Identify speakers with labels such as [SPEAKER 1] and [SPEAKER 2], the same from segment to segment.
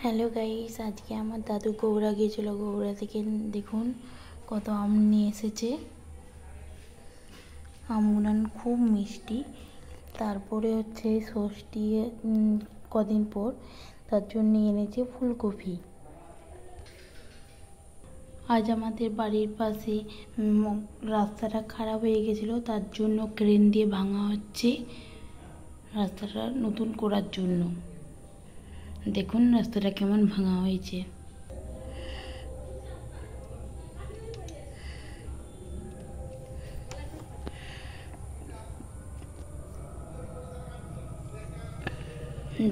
[SPEAKER 1] Hello guys, আজকে আমার দাদু গৌড়া গিয়েছিল। গৌড়া থেকে দেখুন কত আম নিয়ে এসেছে। আমগুলো খুব মিষ্টি। তারপরে হচ্ছে ষষ্ঠী কদিন পর, তার জন্য এনেছে ফুলকপি। আজ আমাদের বাড়ির পাশে রাস্তাটা খারাপ হয়ে গেছিলো, তার জন্য ক্রেন দিয়ে ভাঙা হচ্ছে রাস্তাটা নতুন করার জন্য। দেখুন রাস্তাটা কেমন ভাঙা হয়েছে।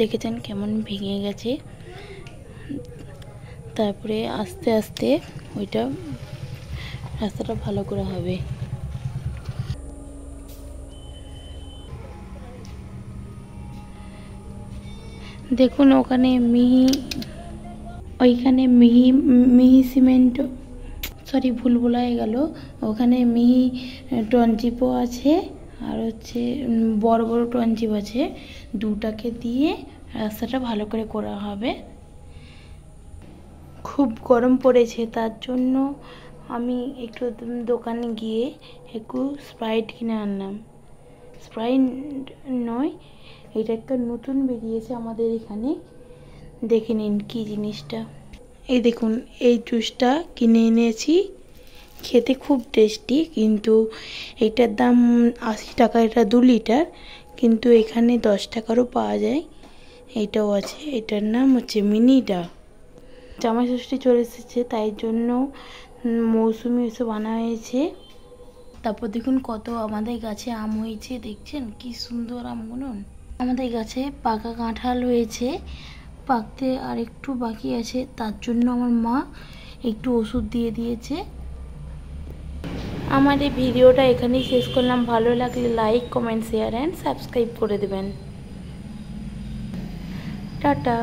[SPEAKER 1] দেখেছেন কেমন ভেঙে গেছে। তারপরে আস্তে আস্তে ওইটা রাস্তাটা ভালো করা হবে। দেখুন ওইখানে মিহি সিমেন্ট, সরি ভুল বলা হয়ে গেল। ওখানে মিহি টনচিপও আছে, আর হচ্ছে বড় বড় টনচিপ আছে। দুটাকে দিয়ে রাস্তাটা ভালো করে করা হবে। খুব গরম পড়েছে, তার জন্য আমি একটু দোকানে গিয়ে একটু স্প্রাইট কিনে আনলাম। স্প্রাইট নয়, এটা একটা নতুন বেরিয়েছে আমাদের এখানে। দেখে নিন কি জিনিসটা। এই দেখুন, এই জুসটা কিনে এনেছি। খেতে খুব টেস্টি, কিন্তু এটার দাম 80 টাকা। এটা 2 লিটার, কিন্তু এখানে 10 টাকারও পাওয়া যায়। এটাও আছে, এটার নাম হচ্ছে মিনিডা। জামাই ষষ্ঠী চলে এসেছে, তাই জন্য মৌসুমি এসব আনা হয়েছে। তারপর দেখুন কত আমাদের গাছে আম হয়েছে, দেখছেন কি সুন্দর আমগুলো। আমাদের গাছে পাকা কাঁঠাল হয়েছে, পাকতে আর একটু বাকি আছে, তার জন্য আমার মা একটু ওষুধ দিয়ে দিয়েছে। আমার এই ভিডিওটা এখানেই শেষ করলাম। ভালো লাগলে like, comment, share and subscribe করে দেবেন। টাটা।